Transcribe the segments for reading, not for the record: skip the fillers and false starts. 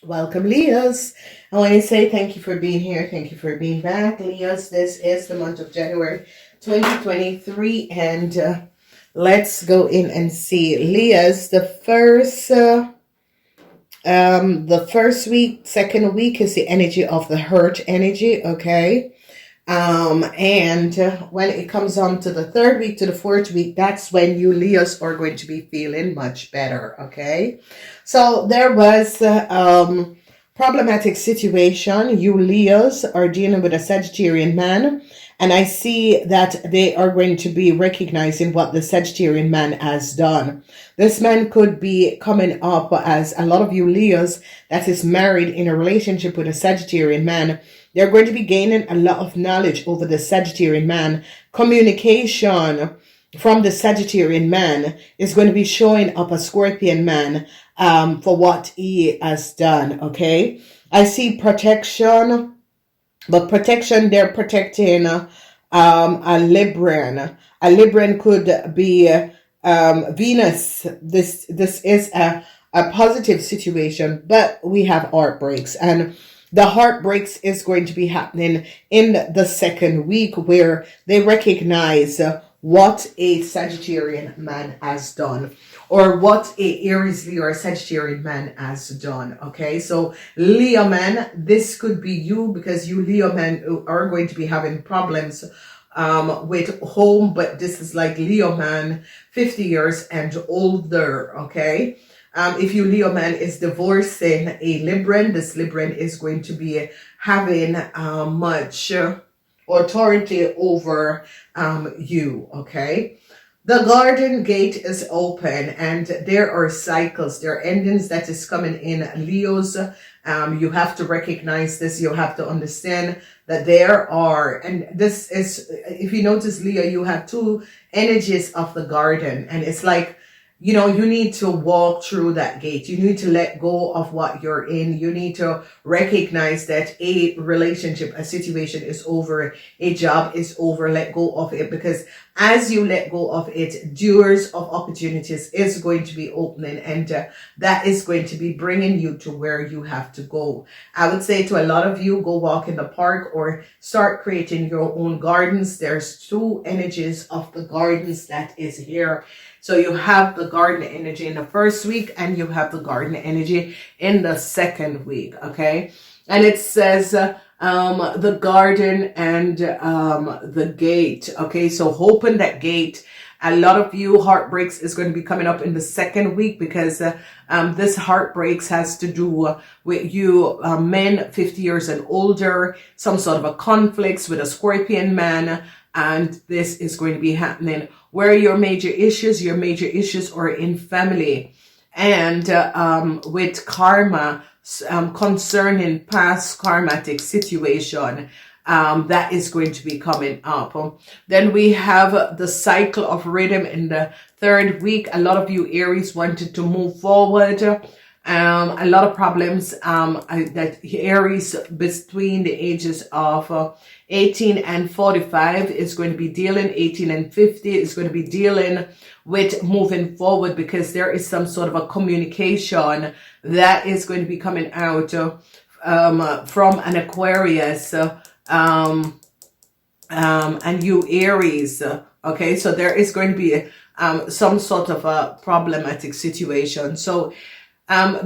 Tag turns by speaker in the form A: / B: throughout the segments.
A: Welcome, Leos. I want to say thank you for being here. Thank you for being back, Leos. This is the month of January 2023, and let's go in and see Leos. The first week, second week is the energy of the hurt energy. Okay. And when it comes on to the third week to the fourth week, that's when you Leos are going to be feeling much better. Okay. So there was problematic situation. You Leos are dealing with a Sagittarian man, and I see that they are going to be recognizing what the Sagittarian man has done. This man could be coming up as a lot of you Leos that is married in a relationship with a Sagittarian man. They're going to be gaining a lot of knowledge over the Sagittarian man. Communication from the Sagittarian man is going to be showing up a Scorpion man for what he has done. Okay. I see protection, but protection, they're protecting a Libran. A Libran could be Venus. This is a positive situation, but we have heartbreaks, and the heartbreaks is going to be happening in the second week where they recognize what a Sagittarian man has done, or what a Aries, Leo, or Sagittarian man has done. Okay, so Leo man, this could be you, because you Leo men are going to be having problems with home, but this is like Leo man 50 years and older. Okay. If you Leo man is divorcing a Libran, this Libran is going to be having much authority over you. Okay. The garden gate is open, and there are cycles, there are endings that is coming in, Leos. You have to recognize this. You have to understand that there are, and this is, if you notice, Leo, you have two energies of the garden, and it's like, you know, you need to walk through that gate. You need to let go of what you're in. You need to recognize that a relationship, a situation is over, a job is over. Let go of it, because as you let go of it, doors of opportunities is going to be opening, and that is going to be bringing you to where you have to go. I would say to a lot of you, go walk in the park or start creating your own gardens. There's two energies of the gardens that is here. So you have the garden energy in the first week, and you have the garden energy in the second week. Okay. And it says, the garden and, the gate. Okay. So open that gate. A lot of you heartbreaks is going to be coming up in the second week, because, this heartbreaks has to do with you, men 50 years and older, some sort of a conflicts with a Scorpion man. And this is going to be happening where your major issues are in family, and with karma, concerning past karmatic situation, that is going to be coming up. Then we have the cycle of rhythm in the third week. A lot of you Aries wanted to move forward. A lot of problems that Aries between the ages of 18 and 45 is going to be dealing, 18 and 50 is going to be dealing with moving forward, because there is some sort of a communication that is going to be coming out from an Aquarius and you Aries. Okay, so there is going to be some sort of a problematic situation. So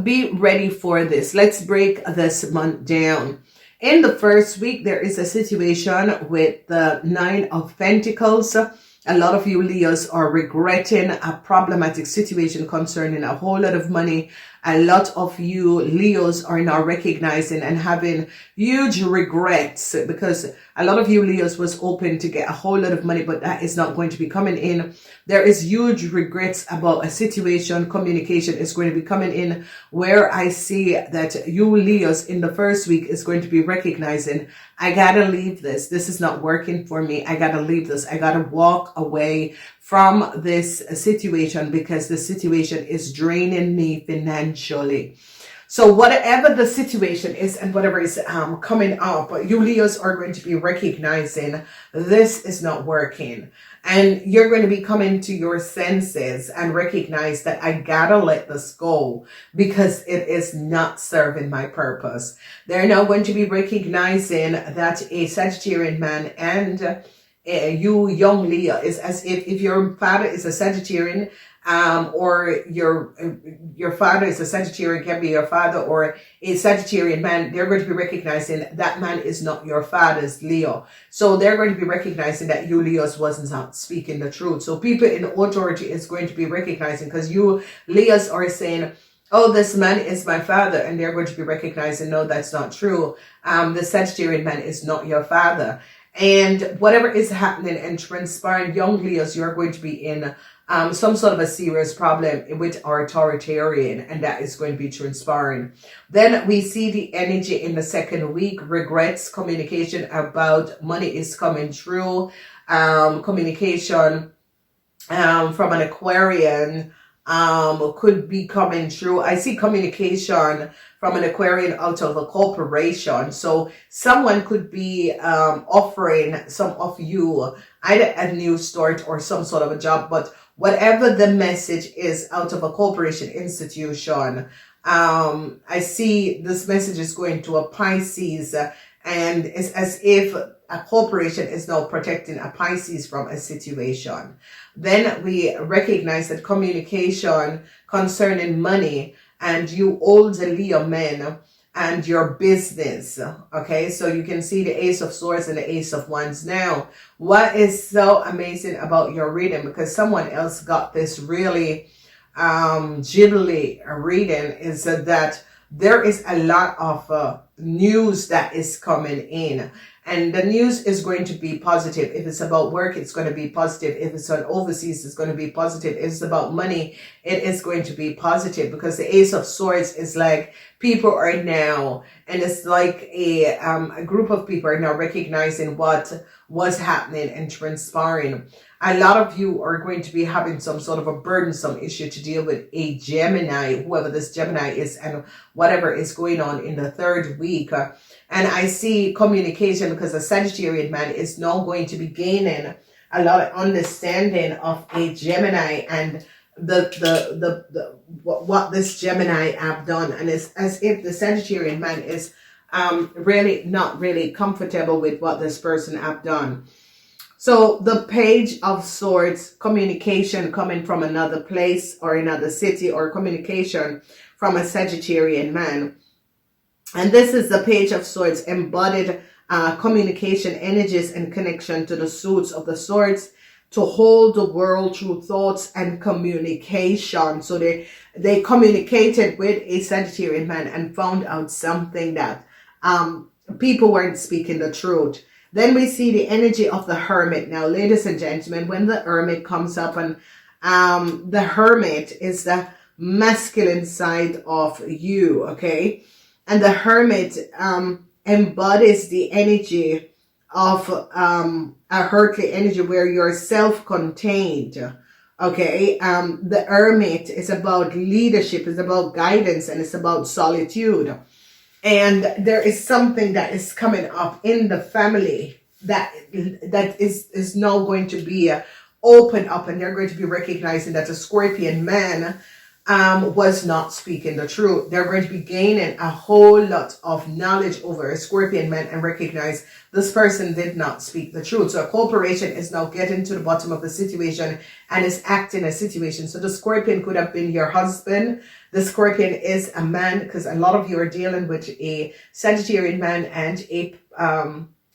A: be ready for this. Let's break this month down. In the first week, there is a situation with the Nine of Pentacles. A lot of you Leos are regretting a problematic situation concerning a whole lot of money. A lot of you Leos are now recognizing and having huge regrets, because a lot of you Leos was open to get a whole lot of money, but that is not going to be coming in. There is huge regrets about a situation. Communication is going to be coming in, where I see that you Leos in the first week is going to be recognizing, I gotta leave this. This is not working for me. I gotta leave this. I gotta walk away from this situation, because the situation is draining me financially. So whatever the situation is and whatever is coming up, you Leos are going to be recognizing this is not working. And you're going to be coming to your senses and recognize that I gotta let this go because it is not serving my purpose. They're now going to be recognizing that a Sagittarian man and you young Leo is as if your father is a Sagittarian, or your father is a Sagittarian, can be your father or a Sagittarian man, they're going to be recognizing that man is not your father's Leo. So they're going to be recognizing that you Leos wasn't not speaking the truth. So people in authority is going to be recognizing, because you Leos are saying, oh, this man is my father, and they're going to be recognizing, no, that's not true. The Sagittarian man is not your father. And whatever is happening and transpiring, young Leos, you're going to be in some sort of a serious problem with authoritarian, and that is going to be transpiring. Then we see the energy in the second week, regrets, communication about money is coming through, communication from an Aquarian could be coming through. I see communication from an Aquarian out of a corporation. So someone could be offering some of you either a new start or some sort of a job, but whatever the message is out of a corporation institution, I see this message is going to a Pisces, and it's as if a corporation is now protecting a Pisces from a situation. Then we recognize that communication concerning money and you older Leo men and your business. Okay, so you can see the Ace of Swords and the Ace of Wands. Now, what is so amazing about your reading, because someone else got this really jiggly reading, is that there is a lot of news that is coming in. And the news is going to be positive. If it's about work, it's going to be positive. If it's on overseas, it's going to be positive. If it's about money, it is going to be positive, because the Ace of Swords is like people are now, and it's like a group of people are now recognizing what was happening and transpiring. A lot of you are going to be having some sort of a burdensome issue to deal with a Gemini, whoever this Gemini is, and whatever is going on in the third week. And I see communication, because a Sagittarian man is now going to be gaining a lot of understanding of a Gemini and what this Gemini have done. And it's as if the Sagittarian man is really not really comfortable with what this person have done. So the Page of Swords, communication coming from another place or another city, or communication from a Sagittarian man. And this is the Page of Swords, embodied communication, energies, and connection to the suits of the swords, to hold the world through thoughts and communication. So they communicated with a Sagittarian man and found out something that people weren't speaking the truth. Then we see the energy of the Hermit. Now, ladies and gentlemen, when the Hermit comes up, and the Hermit is the masculine side of you, okay? And the Hermit embodies the energy of a earthly energy where you're self-contained, okay? The Hermit is about leadership, it's about guidance, and it's about solitude. And there is something that is coming up in the family that is now going to be opened up, and they're going to be recognizing that the Scorpion man was not speaking the truth. They're going to be gaining a whole lot of knowledge over a Scorpion man and recognize this person did not speak the truth. So a corporation is now getting to the bottom of the situation and is acting a situation. So the Scorpion could have been your husband. The Scorpion is a man, because a lot of you are dealing with a Sagittarian man and a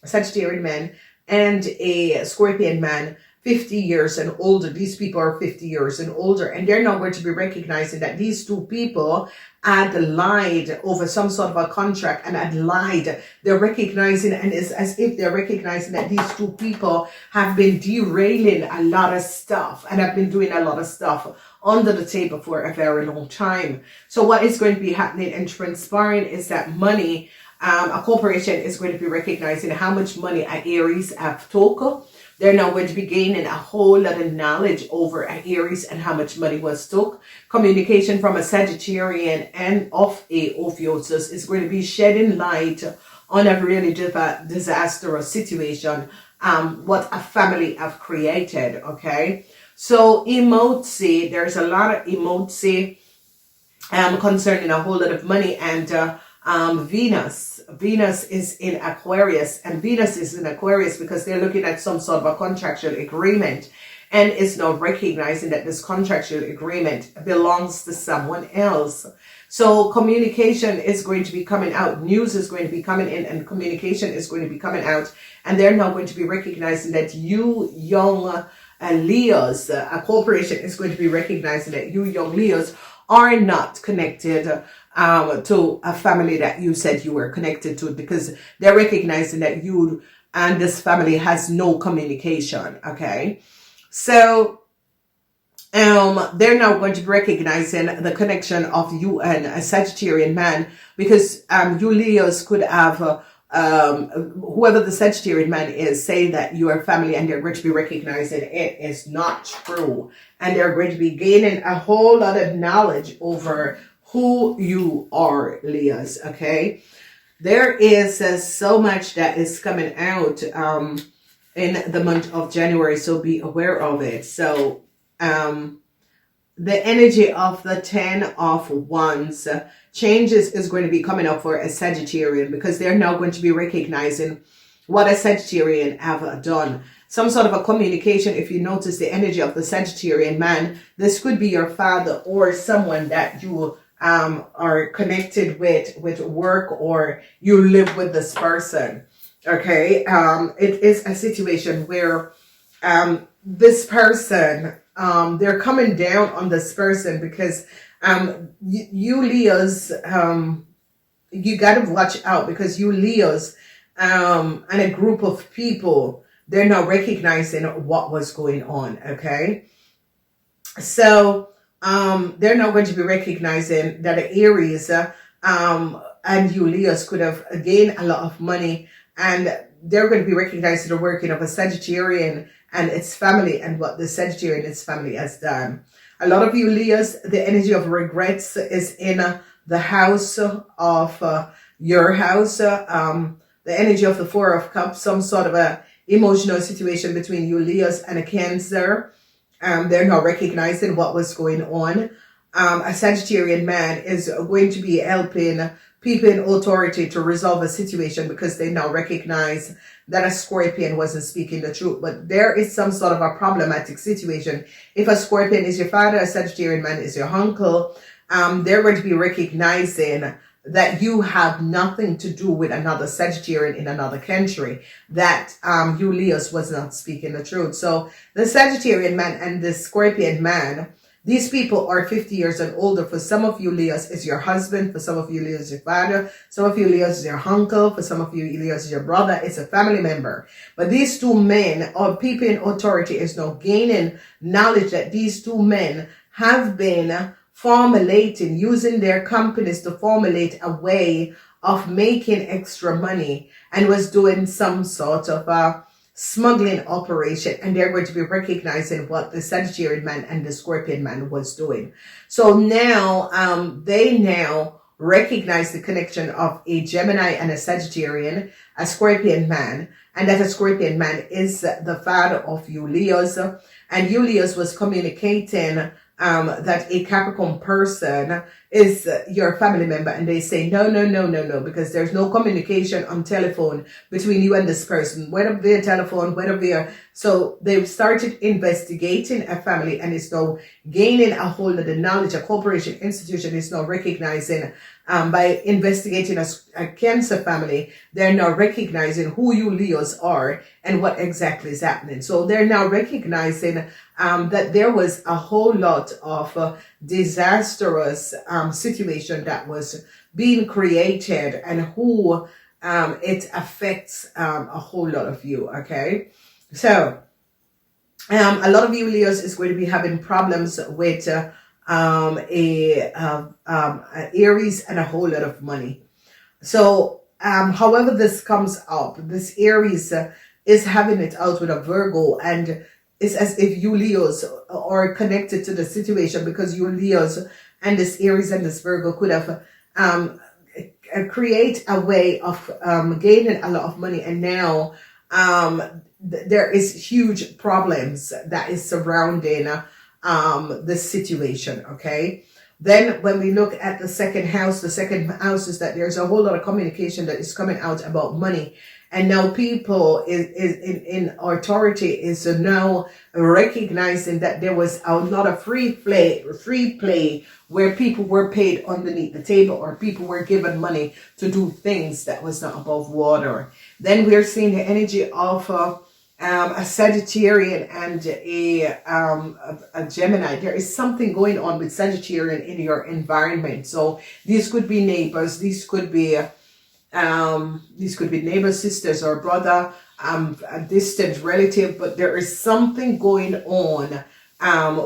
A: Sagittarian man and a Scorpion man, 50 years and older. These people are 50 years and older, and they're now going to be recognizing that these two people had lied over some sort of a contract and had lied. They're recognizing, and it's as if they're recognizing that these two people have been derailing a lot of stuff and have been doing a lot of stuff under the table for a very long time. So what is going to be happening and transpiring is that money, a corporation is going to be recognizing how much money a Aries have took, They're now going to be gaining a whole lot of knowledge over Aries and how much money was took. Communication from a Sagittarian and of a Ophiuchus is going to be shedding light on a really disastrous situation, what a family have created, okay? So emotsy, there's a lot of emotsy concerning a whole lot of money, and Venus is in Aquarius, and Venus is in Aquarius because they're looking at some sort of a contractual agreement and is now recognizing that this contractual agreement belongs to someone else. So communication is going to be coming out, news is going to be coming in, and communication is going to be coming out, and they're now going to be recognizing that you young Leos, a corporation is going to be recognizing that you young Leos are not connected to a family that you said you were connected to, because they're recognizing that you and this family has no communication, okay? So they're now going to be recognizing the connection of you and a Sagittarian man, because you Leos could have whoever the Sagittarian man is saying that you are family, and they're going to be recognizing it is not true, and they're going to be gaining a whole lot of knowledge over who you are, Leos, okay? There is so much that is coming out in the month of January, so be aware of it. So the energy of the 10 of Wands changes is going to be coming up for a Sagittarian, because they're now going to be recognizing what a Sagittarian have done. Some sort of a communication. If you notice the energy of the Sagittarian man, this could be your father or someone that you are connected with work, or you live with this person, okay? It is a situation where this person, they're coming down on this person, because you Leos, you gotta watch out, because you Leos and a group of people, they're now recognizing what was going on, okay? So they're now going to be recognizing that the Aries and you Leos could have gained a lot of money, and they're going to be recognizing the working of a Sagittarian and its family, and what the Sagittarian and its family has done. A lot of you Leos, the energy of regrets is in the house of your house. The energy of the Four of Cups, some sort of a emotional situation between you Leos and a Cancer. They're now recognizing what was going on. A Sagittarian man is going to be helping people in authority to resolve a situation, because they now recognize that a Scorpion wasn't speaking the truth. But there is some sort of a problematic situation. If a Scorpion is your father, a Sagittarian man is your uncle, they're going to be recognizing that you have nothing to do with another Sagittarian in another country, that you Leos was not speaking the truth. So the Sagittarian man and the Scorpion man, these people are 50 years and older. For some of you Leos is your husband, for some of you Leos is your father, some of you Leos is your uncle, for some of you Leos is your brother, it's a family member. But these two men, or people in authority, is now gaining knowledge that these two men have been formulating, using their companies to formulate a way of making extra money, and was doing some sort of a smuggling operation, and they're going to be recognizing what the Sagittarian man and the Scorpion man was doing. So now they now recognize the connection of a Gemini and a Sagittarian, a Scorpion man, and that a Scorpion man is the father of you Leos, and you Leos was communicating that a Capricorn person is your family member, and they say no, because there's no communication on telephone between you and this person, whether via telephone, whether via. So they've started investigating a family, and it's now gaining a hold of the knowledge. A corporation institution is now recognizing by investigating a Cancer family, they're now recognizing who you Leos are and what exactly is happening. So they're now recognizing that there was a whole lot of disastrous situation that was being created, and who it affects a whole lot of you, okay? So a lot of you Leos is going to be having problems with Aries and a whole lot of money. So however this comes up, this Aries is having it out with a Virgo, and it's as if you Leos are connected to the situation, because you Leos and this Aries and this Virgo could have create a way of gaining a lot of money, and now there is huge problems that is surrounding the situation. Okay, then when we look at the second house is that there's a whole lot of communication that is coming out about money. And now people is in authority is now recognizing that there was a lot of free play where people were paid underneath the table, or people were given money to do things that was not above water. Then we're seeing the energy of a Sagittarian and a Gemini. There is something going on with Sagittarian in your environment. So these could be neighbors. These could be neighbor, sisters, or brother, a distant relative, but there is something going on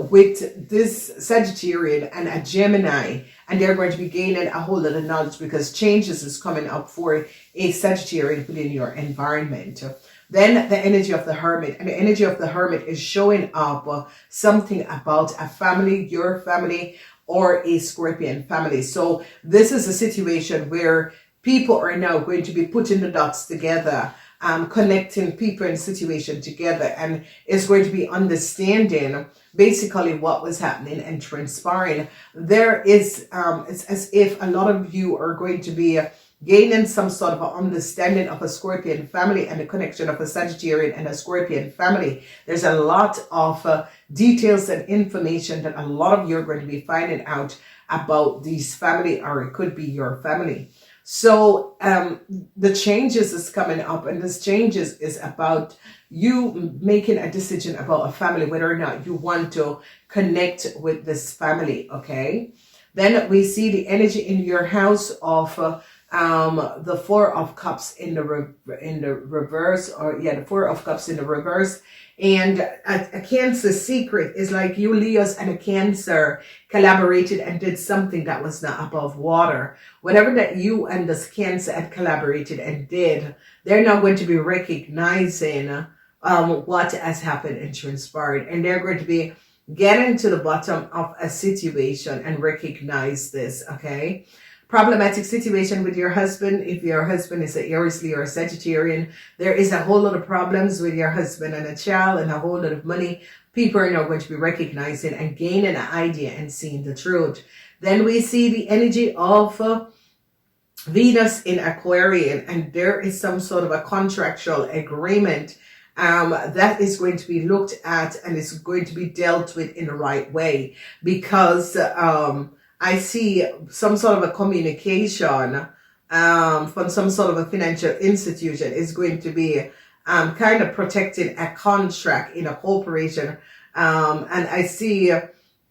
A: with this Sagittarian and a Gemini, and they're going to be gaining a whole lot of knowledge, because changes is coming up for a Sagittarian within your environment. Then the energy of the Hermit, and the energy of the Hermit is showing up something about a family, your family, or a Scorpion family. So this is a situation where people are now going to be putting the dots together, connecting people and situation together, and is going to be understanding basically what was happening and transpiring. There is, it's as if a lot of you are going to be gaining some sort of an understanding of a Scorpion family and the connection of a Sagittarian and a Scorpion family. There's a lot of details and information that a lot of you are going to be finding out about these family, or it could be your family. So the changes is coming up, and this changes is about you making a decision about a family, whether or not you want to connect with this family. Okay, then we see the energy in your house of the Four of Cups in the reverse, or yeah, the Four of Cups in the reverse. And a Cancer secret is like you Leos and a Cancer collaborated and did something that was not above water. Whatever that you and this Cancer had collaborated and did, they're now going to be recognizing what has happened and transpired, and they're going to be getting to the bottom of a situation and recognize this. Okay, problematic situation with your husband. If your husband is an Aries, Leo, or Sagittarian, there is a whole lot of problems with your husband and a child, and a whole lot of money. People are now going to be recognizing and gaining an idea and seeing the truth. Then we see the energy of Venus in Aquarian, and there is some sort of a contractual agreement that is going to be looked at and is going to be dealt with in the right way, because I see some sort of a communication from some sort of a financial institution is going to be kind of protecting a contract in a corporation. And I see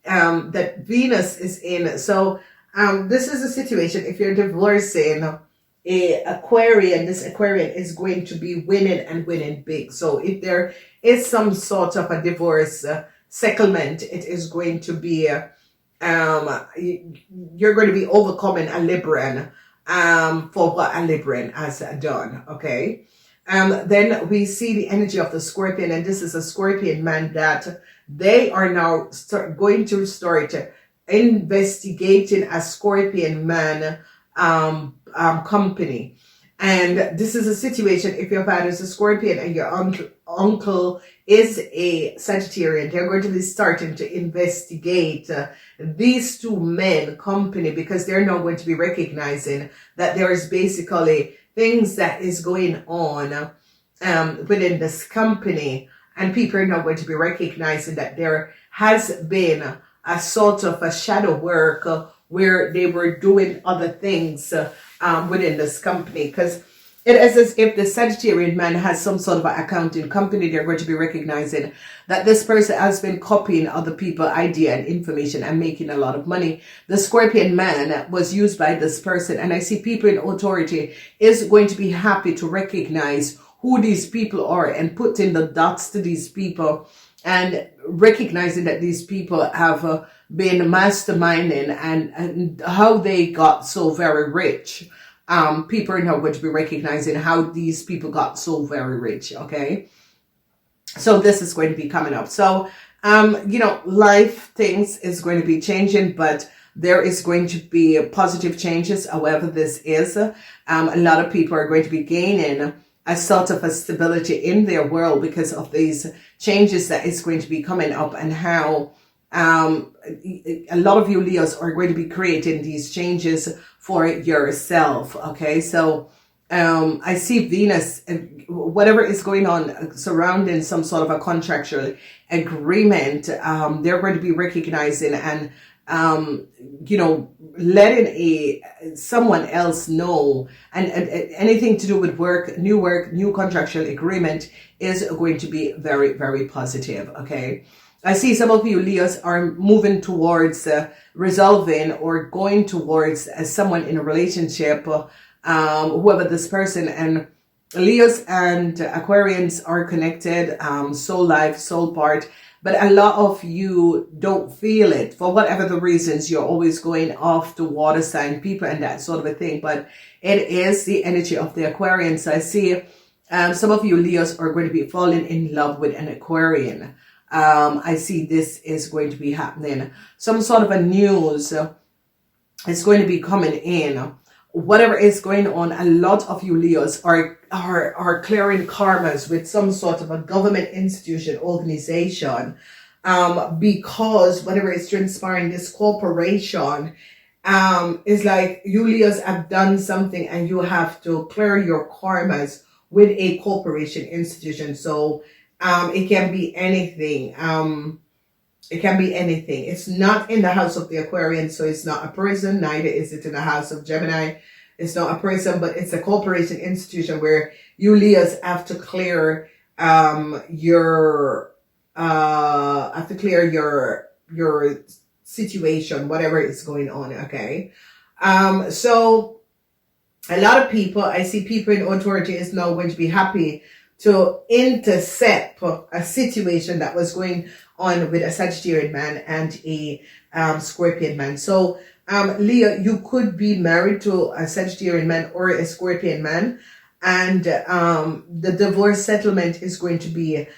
A: that Venus is in. So this is a situation, if you're divorcing a Aquarian, this Aquarian is going to be winning and winning big. So if there is some sort of a divorce settlement, it is going to be you're going to be overcoming a Libran for what a Libran has done. Okay, then we see the energy of the Scorpion, and this is a Scorpion man that they are now going to start investigating a Scorpion man company. And this is a situation, if your father is a Scorpion and your uncle is a Sagittarian, they're going to be starting to investigate these two men company, because they're now going to be recognizing that there is basically things that is going on within this company, and people are now going to be recognizing that there has been a sort of a shadow work where they were doing other things within this company, because it is as if the Sagittarian man has some sort of an accounting company. They're going to be recognizing that this person has been copying other people's idea and information and making a lot of money. The Scorpion man was used by this person, and I see people in authority is going to be happy to recognize who these people are and putting the dots to these people and recognizing that these people have been masterminding and how they got so very rich. people are now going to be recognizing how these people got so very rich. Okay, so this is going to be coming up. So life things is going to be changing, but there is going to be positive changes. However, this is a lot of people are going to be gaining a sort of a stability in their world because of these changes that is going to be coming up, and how a lot of you Leos are going to be creating these changes for yourself. Okay, so I see Venus, whatever is going on surrounding some sort of a contractual agreement, they're going to be recognizing and letting someone else know, and anything to do with work, new contractual agreement is going to be very, very positive. Okay, I see some of you Leos are moving towards resolving or going towards someone in a relationship, whoever this person. And Leos and Aquarians are connected, soul life, soul part. But a lot of you don't feel it for whatever the reasons. You're always going off to water sign people and that sort of a thing. But it is the energy of the Aquarians. So I see some of you Leos are going to be falling in love with an Aquarian. I see this is going to be happening. Some sort of a news is going to be coming in. Whatever is going on, a lot of you Leos are clearing karmas with some sort of a government institution, organization, because whatever is transpiring, this corporation is like you Leos have done something and you have to clear your karmas with a corporation institution. So it can be anything. It can be anything. It's not in the house of the Aquarian, so it's not a prison. Neither is it in the house of Gemini. It's not a prison, but it's a corporation institution where you Leos have to clear your situation, whatever is going on. Okay, so a lot of people, I see people in authority is now going to be happy to intercept a situation that was going on with a Sagittarian man and a Scorpion man. So Leo, you could be married to a Sagittarian man or a Scorpion man, and the divorce settlement is going to be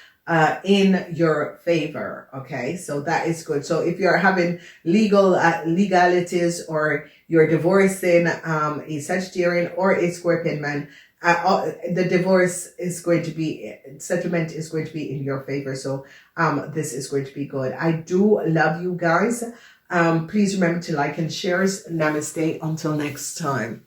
A: in your favor. Okay, so that is good. So if you're having legalities, or you're divorcing a Sagittarian or a Scorpion man, the divorce is going to be, settlement is going to be in your favor. So this is going to be good. I do love you guys. Please remember to like and share. Namaste. Until next time.